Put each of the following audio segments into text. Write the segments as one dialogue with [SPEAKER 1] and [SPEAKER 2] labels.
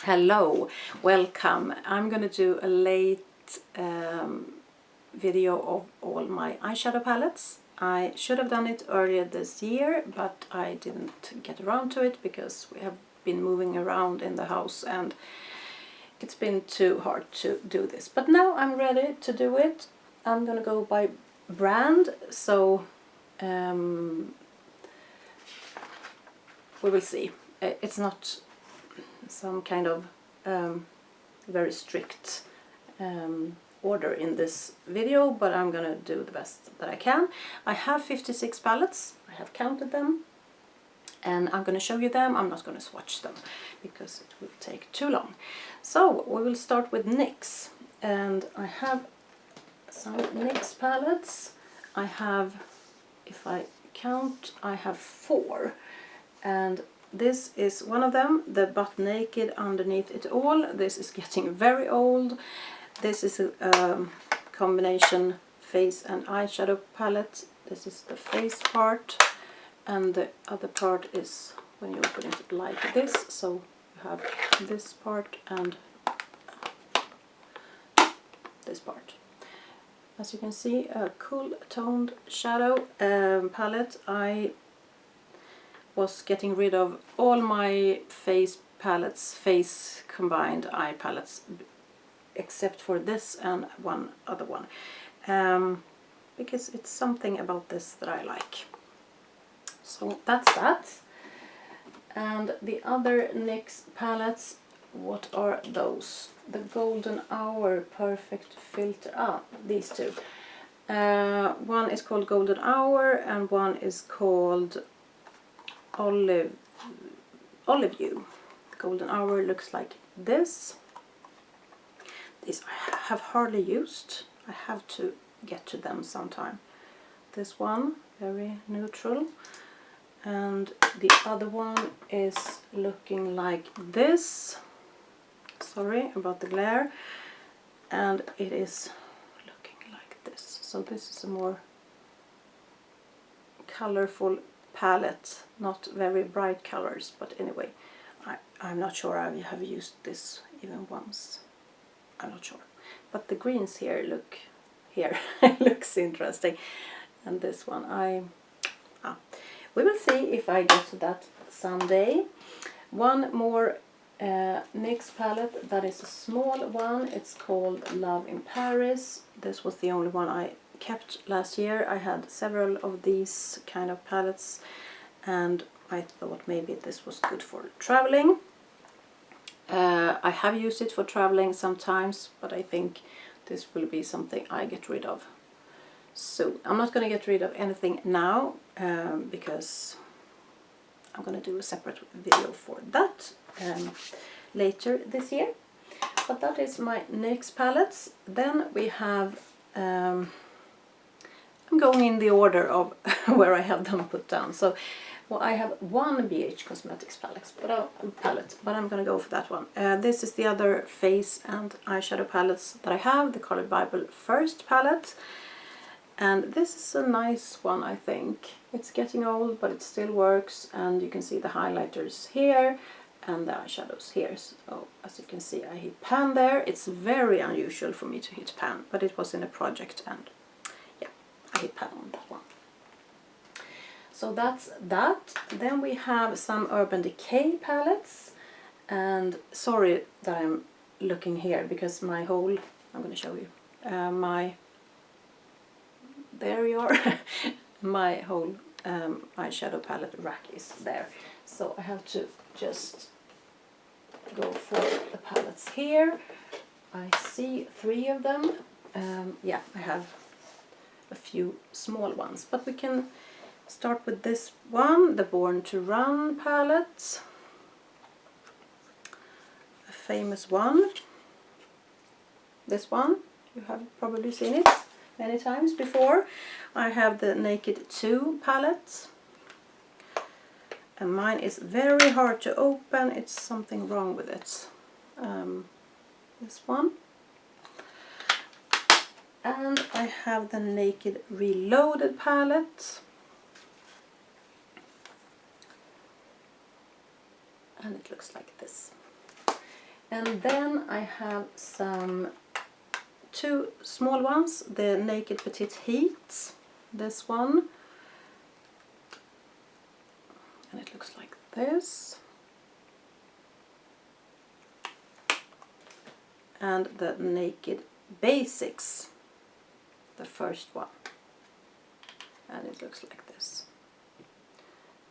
[SPEAKER 1] Hello, welcome. I'm gonna do a late video of all my eyeshadow palettes. I should have done it earlier this year, but I didn't get around to it because we have been moving around in the house and it's been too hard to do this. But now I'm ready to do it. I'm gonna go by brand, so we will see. It's not some kind of very strict order in this video, but I'm gonna do the best that I can. I have 56 palettes, I have counted them, and I'm gonna show you them. I'm not gonna swatch them because it will take too long. So we will start with NYX, and I have some NYX palettes. I have, if I count, I have 4, and this is one of them, the Butt Naked Underneath It All. This is getting very old. This is a combination face and eyeshadow palette. This is the face part, and the other part is when you open it like this. So you have this part and this part. As you can see, a cool toned shadow palette. I was getting rid of all my face palettes, face combined eye palettes, except for this and one other one, because it's something about this that I like. So that's that. And the other NYX palettes, what are those? The Golden Hour Perfect Filter, these two. One is called Golden Hour and one is called Olive View. Golden Hour looks like this. These I have hardly used. I have to get to them sometime. This one, very neutral. And the other one is looking like this. Sorry about the glare. And it is looking like this. So this is a more colorful palette, not very bright colors, but anyway, I'm not sure I have used this even once. I'm not sure, but the greens here look looks interesting, and this one we will see if I get to that someday. One more NYX palette, that is a small one. It's called Love in Paris. This was the only one I kept last year. I had several of these kind of palettes and I thought maybe this was good for traveling. I have used it for traveling sometimes, but I think this will be something I get rid of. So I'm not going to get rid of anything now because I'm going to do a separate video for that later this year. But that is my NYX palettes. Then we have I'm going in the order of where I have them put down. So, well, I have one BH Cosmetics palette, but I'm going to go for that one. This is the other face and eyeshadow palettes that I have, the Colored Bible First palette. And this is a nice one, I think. It's getting old, but it still works, and you can see the highlighters here and the eyeshadows here. So, as you can see, I hit pan there. It's very unusual for me to hit pan, but it was in a project, and I hit pan on that one. So that's that. Then we have some Urban Decay palettes, and sorry that I'm looking here because my whole, I'm going to show you, there you are, my whole eyeshadow palette rack is there. So I have to just go for the palettes here. I see 3 of them. Yeah, I have a few small ones, but we can start with this one, the Born to Run palette, a famous one. This one, you have probably seen it many times before. I have the Naked 2 palette, and mine is very hard to open. It's something wrong with it. This one. And I have the Naked Reloaded palette. And it looks like this. And then I have two small ones, the Naked Petite Heat, this one, and it looks like this, and the Naked Basics, the first one, and it looks like this.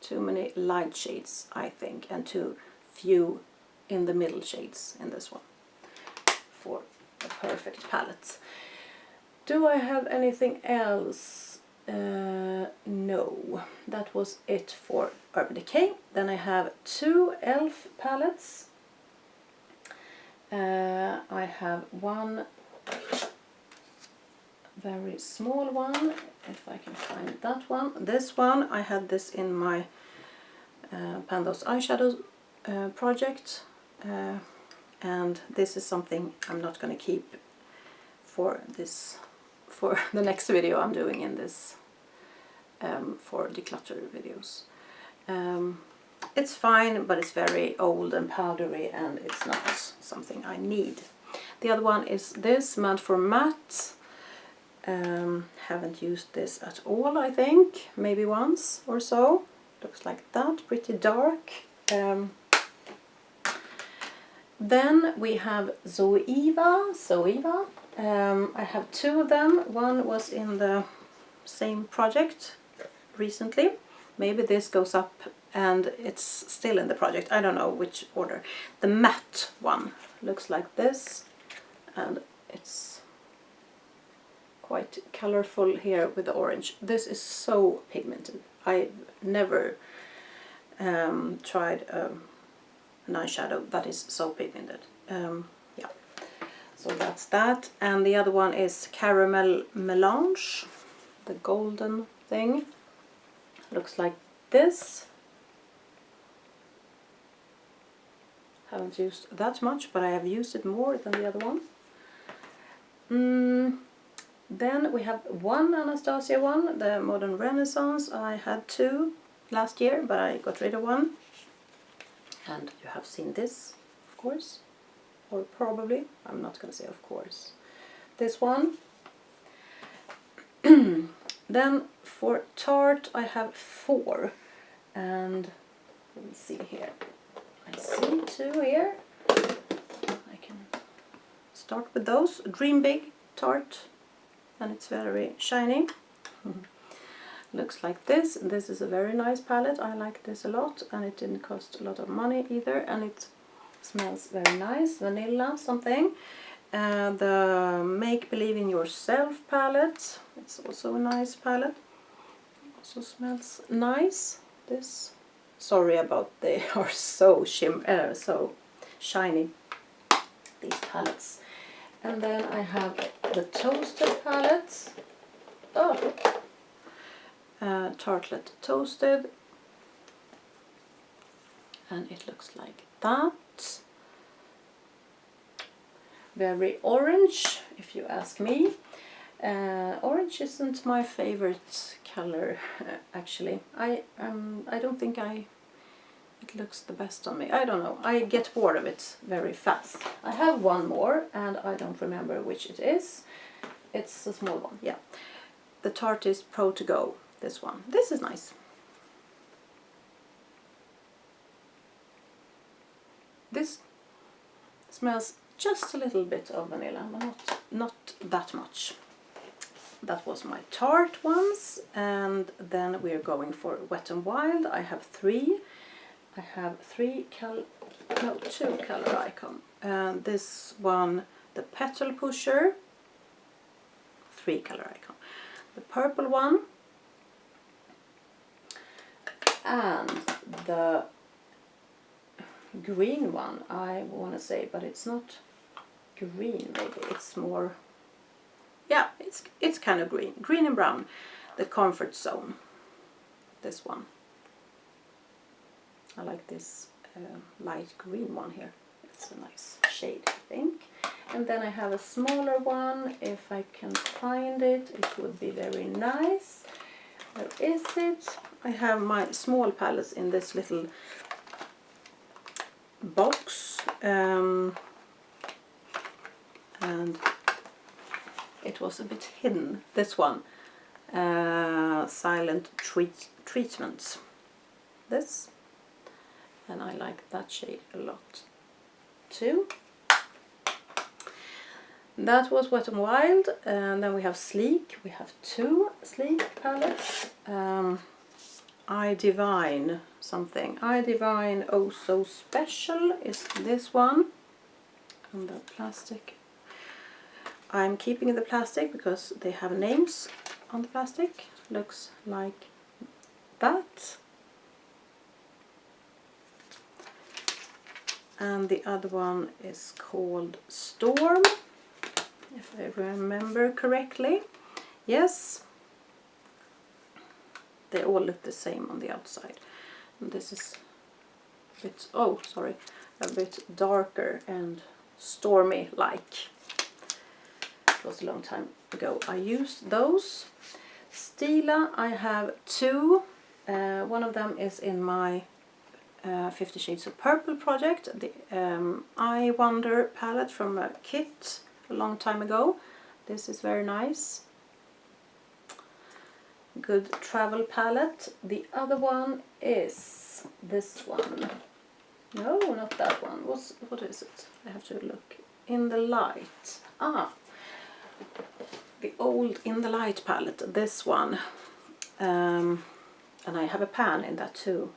[SPEAKER 1] Too many light shades, I think, and too few in the middle shades in this one for a perfect palette. Do I have anything else? No, that was it for Urban Decay. Then I have two e.l.f. palettes. I have one very small one, if I can find that one. This one, I had this in my Pandos eyeshadow project, and this is something I'm not going to keep for the next video I'm doing in this for declutter videos. It's fine, but it's very old and powdery, and it's not something I need. The other one is this, meant for matte. Haven't used this at all, I think, maybe once or so. Looks like that, pretty dark. Then we have Zoeva. I have two of them. One was in the same project recently. Maybe this goes up and it's still in the project. I don't know which order. The matte one looks like this, and it's quite colorful here with the orange. This is so pigmented. I've never tried an eyeshadow that is so pigmented. Yeah, so that's that. And the other one is Caramel Melange, the golden thing. Looks like this. Haven't used that much, but I have used it more than the other one. Then we have one Anastasia one, the Modern Renaissance. I had two last year, but I got rid of one. And you have seen this, of course, or probably. I'm not going to say of course. This one. Then for Tart I have four, and let me see here. I see two here. I can start with those. Dream Big Tart, and it's very shiny. Looks like this. This is a very nice palette. I like this a lot, and it didn't cost a lot of money either, and it smells very nice, vanilla something. The Make Believe in Yourself palette, it's also a nice palette, also smells nice. This, sorry about, they are so so shiny, these palettes. And then I have the Toasted palette. Tartlet Toasted, and it looks like that. Very orange, if you ask me. Orange isn't my favorite color, actually. I don't think it looks the best on me. I don't know. I get bored of it very fast. I have one more, and I don't remember which it is. It's a small one, yeah. The Tart is Pro to Go. This one. This is nice. This smells just a little bit of vanilla, but not that much. That was my Tart ones, and then we're going for Wet n Wild. I have three. I have two color icon. This one, the Petal Pusher, 3 color icon. The purple one, and the green one, I want to say, but it's not green, maybe it's more, yeah, it's kind of green and brown. The Comfort Zone, this one. I like this light green one here. It's a nice shade, I think. And then I have a smaller one. If I can find it, it would be very nice. Where is it? I have my small palettes in this little box. and it was a bit hidden. This one, Silent Treatments. This, and I like that shade a lot too. That was Wet n Wild, and then we have Sleek. We have two Sleek palettes. I Divine something. I Divine Oh So Special is this one. And the plastic. I'm keeping the plastic because they have names on the plastic. Looks like that. And the other one is called Storm, if I remember correctly. Yes, they all look the same on the outside. And this is a bit, oh sorry, a bit darker and stormy like. It was a long time ago I used those. Stila, I have two. One of them is in my 50 Shades of Purple project, the I Wonder palette from a kit a long time ago. This is very nice. Good travel palette. The other one is this one. No, not that one. What is it? I have to look. In the Light. Ah, the old In the Light palette. This one. And I have a pan in that too.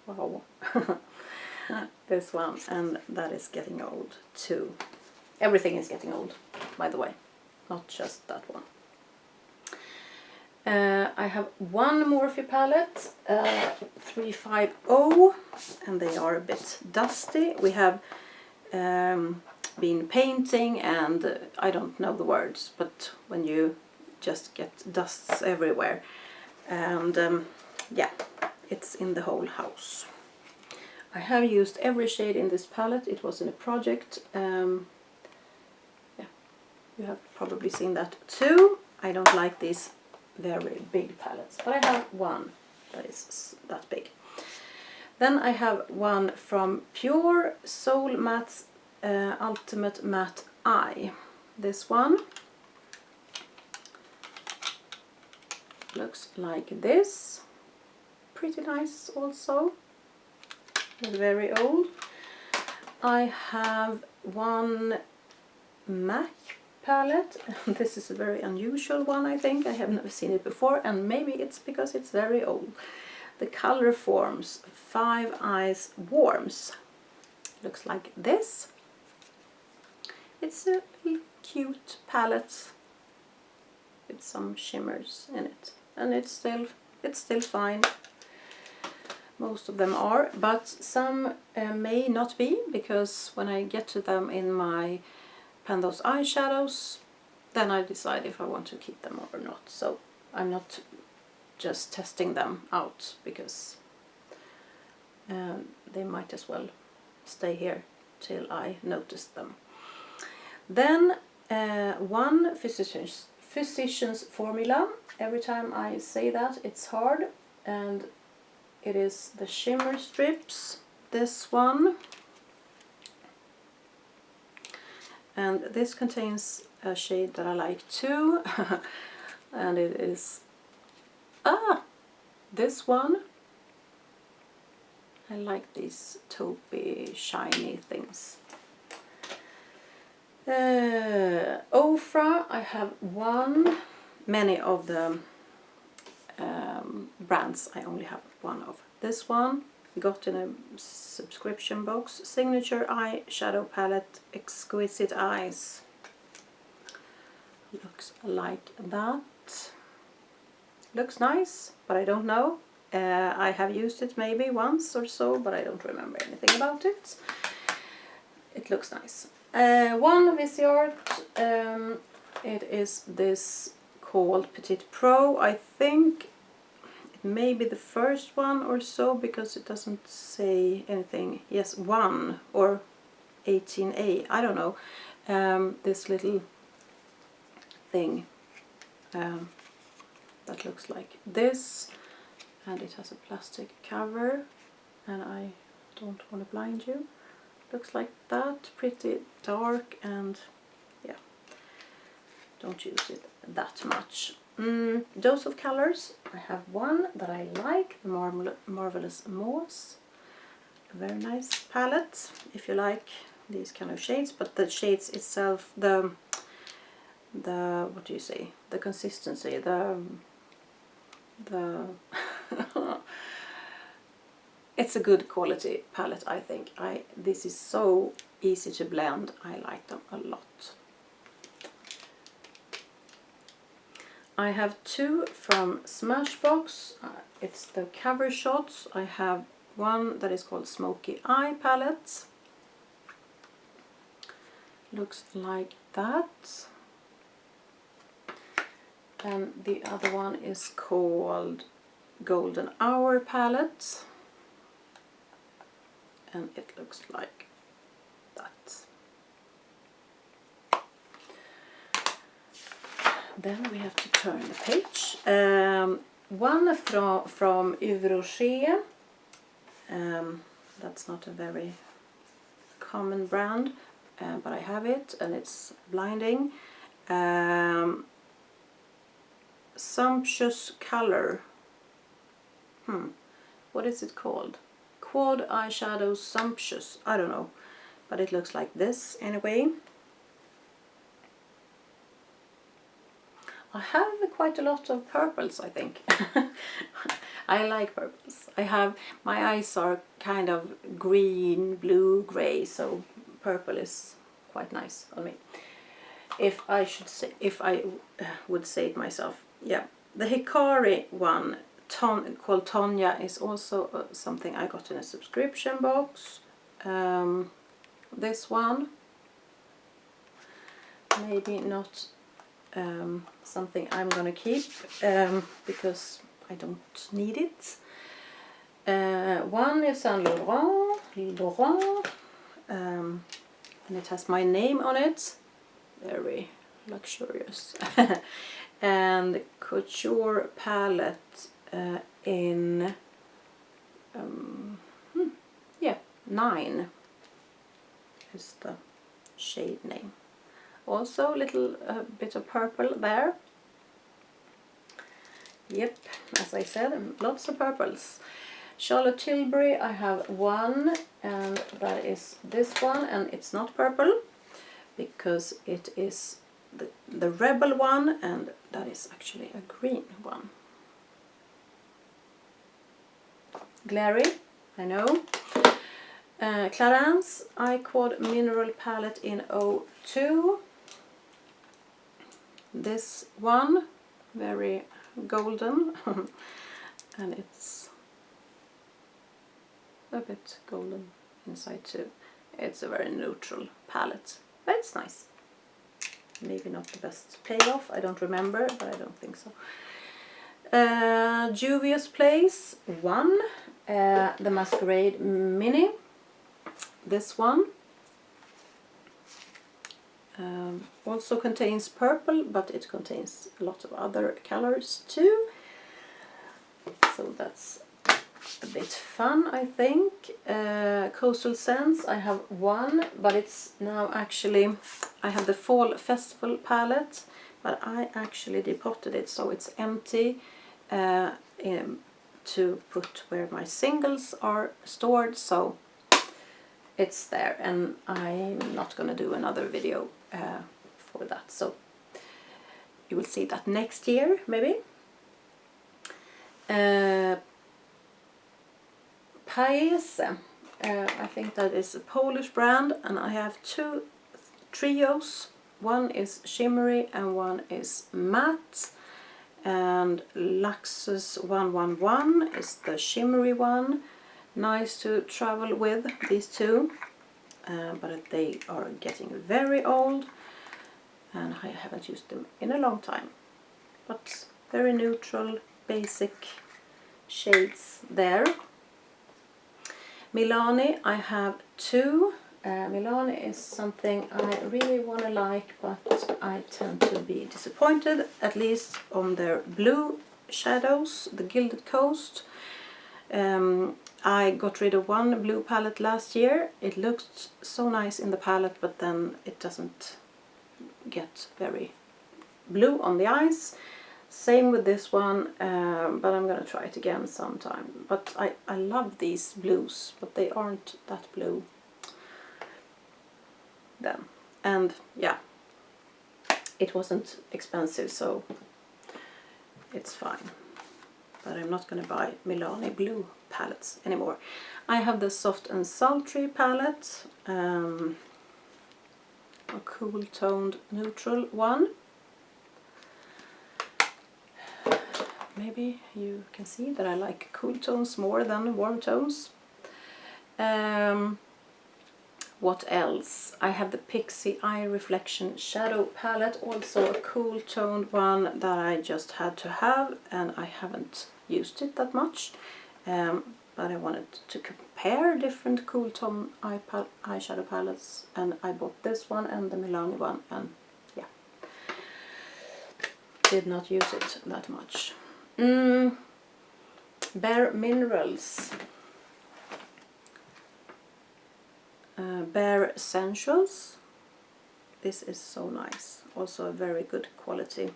[SPEAKER 1] Wow. This one, and that is getting old too. Everything is getting old, by the way, not just that one. I have one Morphe palette, 350, and they are a bit dusty. We have been painting, and I don't know the words, but when you just get dusts everywhere, and yeah, it's in the whole house. I have used every shade in this palette. It was in a project. Yeah, you have probably seen that too. I don't like these very big palettes, but I have one that is that big. Then I have one from Pure Soul Matte's Ultimate Matte Eye. This one looks like this. Pretty nice also. Very old. I have one MAC palette. This is a very unusual one, I think. I have never seen it before, and maybe it's because it's very old. The Color Forms 5 Eyes Warms. Looks like this. It's a cute palette with some shimmers in it, and it's still fine. Most of them are, but some may not be, because when I get to them in my Pan Those eyeshadows, then I decide if I want to keep them or not. So I'm not just testing them out, because they might as well stay here till I notice them. Then one Physicians Formula. Every time I say that, it's hard, and it is the Shimmer Strips, this one. And this contains a shade that I like too, and it is this one. I like these taupey shiny things. Ofra, I have one. Many of the brands I only have one of. This one got in a subscription box. Signature Eyeshadow Palette, Exquisite Eyes. Looks like that. Looks nice, but I don't know. I have used it maybe once or so, but I don't remember anything about it. It looks nice. One Viseart, it is this called Petite Pro. I think it may be the first one or so, because it doesn't say anything. Yes, 1 or 18A, I don't know. This little thing that looks like this, and it has a plastic cover, and I don't want to blind you, looks like that, pretty dark, and yeah, don't use it that much. Dose of colors, I have one that I like, the Marvelous Moss, a very nice palette if you like these kind of shades, but the shades itself, the what do you say, the consistency, the it's a good quality palette, I think. This is so easy to blend, I like them a lot. I have two from Smashbox, it's the cover shots. I have one that is called Smoky Eye Palette, looks like that, and the other one is called Golden Hour Palette, and it looks like that. Then we have to turn the page. One from Rouge. That's not a very common brand, but I have it, and it's blinding. Sumptuous Color. What is it called? Quad Eyeshadow Sumptuous. I don't know, but it looks like this anyway. I have quite a lot of purples, I think. I like purples. My eyes are kind of green, blue, grey, so purple is quite nice on me. If I would say it myself, yeah. The Hikari one, called Tonya, is also something I got in a subscription box. This one, maybe not something I'm gonna keep because I don't need it. One is Saint Laurent, and it has my name on it, very luxurious. And Couture Palette in 9 is the shade name. Also a little bit of purple there. Yep, as I said, lots of purples. Charlotte Tilbury, I have one, and that is this one, and it's not purple because it is the Rebel one, and that is actually a green one. Glary, I know. Clarins iQuad Mineral Palette in 02. This one, very golden, and it's a bit golden inside too. It's a very neutral palette, but it's nice. Maybe not the best payoff, I don't remember, but I don't think so. Juvia's Place 1, the Masquerade Mini, this one. Also contains purple, but it contains a lot of other colors too, so that's a bit fun, I think. Coastal Scents, I have one, but it's now actually, I have the Fall Festival palette, but I actually depotted it, so it's empty to put where my singles are stored, so it's there, and I'm not gonna do another video for that, so you will see that next year maybe. Paese, I think that is a Polish brand, and I have two trios. One is shimmery and one is matte, and Luxus 111 is the shimmery one. Nice to travel with, these two, but they are getting very old and I haven't used them in a long time, but very neutral, basic shades there. Milani, I have two. Milani is something I really want to like, but I tend to be disappointed, at least on their blue shadows, the Gilded Coast. I got rid of one blue palette last year. It looked so nice in the palette, but then it doesn't get very blue on the eyes. Same with this one, but I'm gonna try it again sometime. But I love these blues, but they aren't that blue then. And yeah, it wasn't expensive, so it's fine. But I'm not gonna buy Milani blue palettes anymore. I have the Soft and Sultry palette, a cool toned neutral one. Maybe you can see that I like cool tones more than warm tones. What else? I have the Pixie Eye Reflection Shadow Palette, also a cool toned one that I just had to have, and I haven't used it that much. But I wanted to compare different cool tone eyeshadow palettes, and I bought this one and the Milani one, and yeah, did not use it that much. Bare Minerals, Bare Essentials. This is so nice, also a very good quality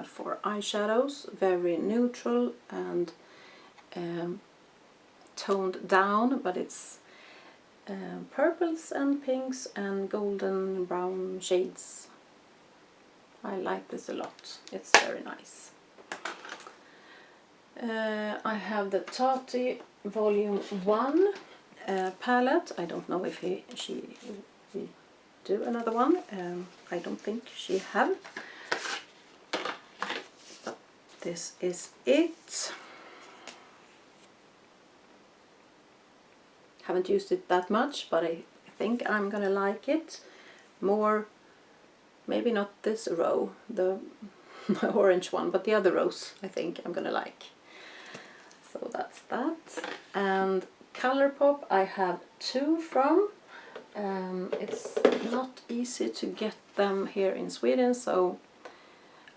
[SPEAKER 1] for eyeshadows, very neutral and toned down, but it's purples and pinks and golden brown shades. I like this a lot, it's very nice. I have the Tart Volume 1 palette. I don't know if she will do another one. I don't think she have. But this is it. Haven't used it that much, but I think I'm gonna like it more. Maybe not this row, the orange one, but the other rows I think I'm gonna like. So that's that. And Colourpop I have 2 from. It's not easy to get them here in Sweden, so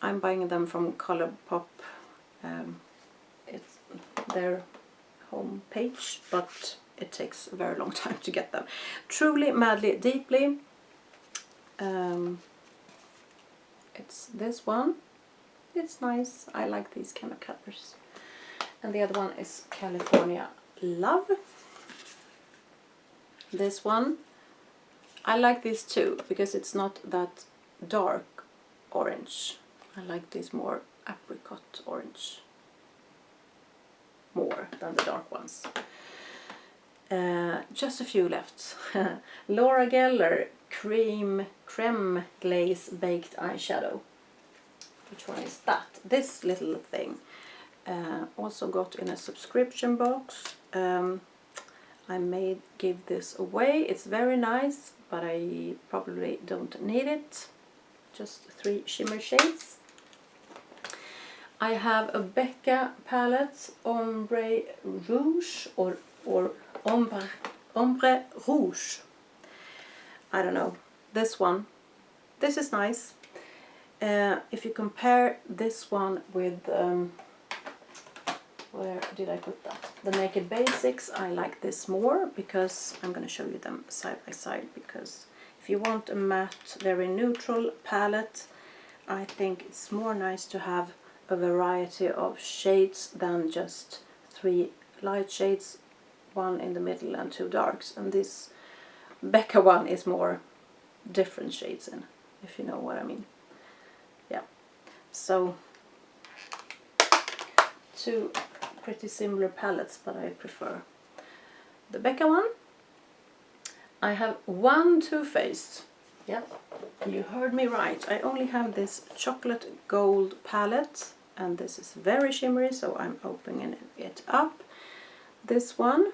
[SPEAKER 1] I'm buying them from Colourpop. It's their home page, but it takes a very long time to get them. Truly, Madly, Deeply. It's this one. It's nice. I like these kind of colors. And the other one is California Love. This one, I like this too, because it's not that dark orange. I like this more apricot orange more than the dark ones. Just a few left. Laura Geller Creme Glaze Baked Eyeshadow. Which one is that? This little thing. Also got in a subscription box. I may give this away. It's very nice, but I probably don't need it. Just 3 shimmer shades. I have a Becca palette, Ombre Rouge or Ombre Rouge. I don't know. This one. This is nice. If you compare this one with where did I put that? The Naked Basics, I like this more because I'm going to show you them side by side, because if you want a matte, very neutral palette, I think it's more nice to have a variety of shades than just 3 light shades, 1 in the middle and 2 darks. And this Becca one is more different shades in, if you know what I mean. Yeah, so 2 pretty similar palettes, but I prefer the Becca one. I have 1 Too Faced. Yep, you heard me right. I only have this chocolate gold palette, and this is very shimmery, so I'm opening it up. This one,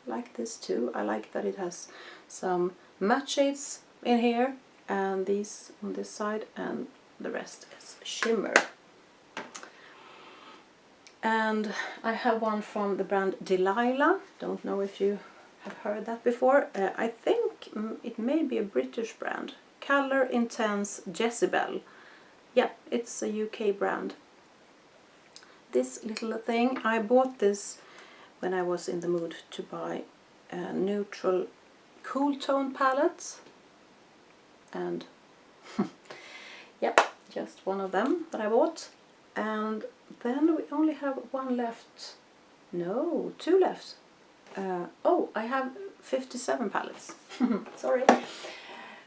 [SPEAKER 1] like this too. I like that it has some matte shades in here, and these on this side, and the rest is shimmer. And I have one from the brand Delilah. Don't know if you have heard that before. I think it may be a British brand. Color Intense Jezebel. Yeah, it's a UK brand. This little thing, I bought this when I was in the mood to buy a neutral cool tone palette, and yep, just one of them that I bought. And then we only have one left, no, two left. Oh, I have 57 palettes. Sorry,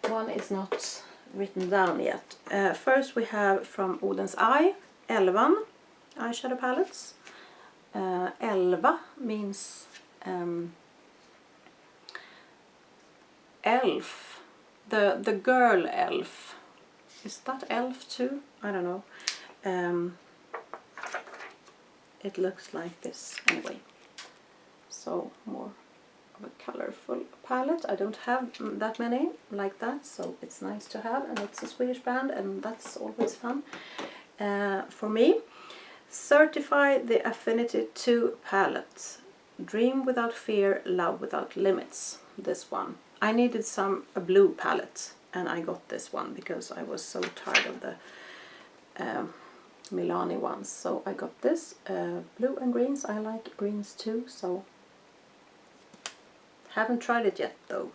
[SPEAKER 1] one is not written down yet. First we have from Oden's Eye, 11 eyeshadow palettes. 11 means elf, the girl elf. Is that elf too? I don't know. It looks like this anyway. So more of a colorful palette. I don't have that many like that, so it's nice to have, and it's a Swedish brand, and that's always fun for me. Certify the Affinity 2 palette. Dream without fear, love without limits. This one. I needed a blue palette, and I got this one because I was so tired of the Milani ones. So I got this. Blue and greens. I like greens too, so haven't tried it yet though.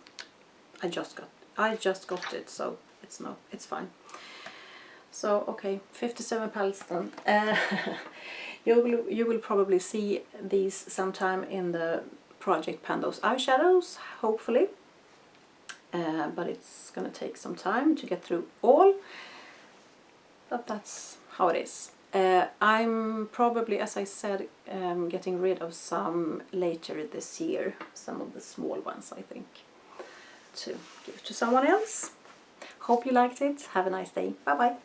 [SPEAKER 1] I just got it, so it's fine. So okay, 57 palettes done. You will probably see these sometime in the Project Pando's eyeshadows, hopefully. But it's gonna take some time to get through all. But that's how it is. I'm probably, as I said, getting rid of some later this year. Some of the small ones, I think, to give to someone else. Hope you liked it. Have a nice day. Bye bye.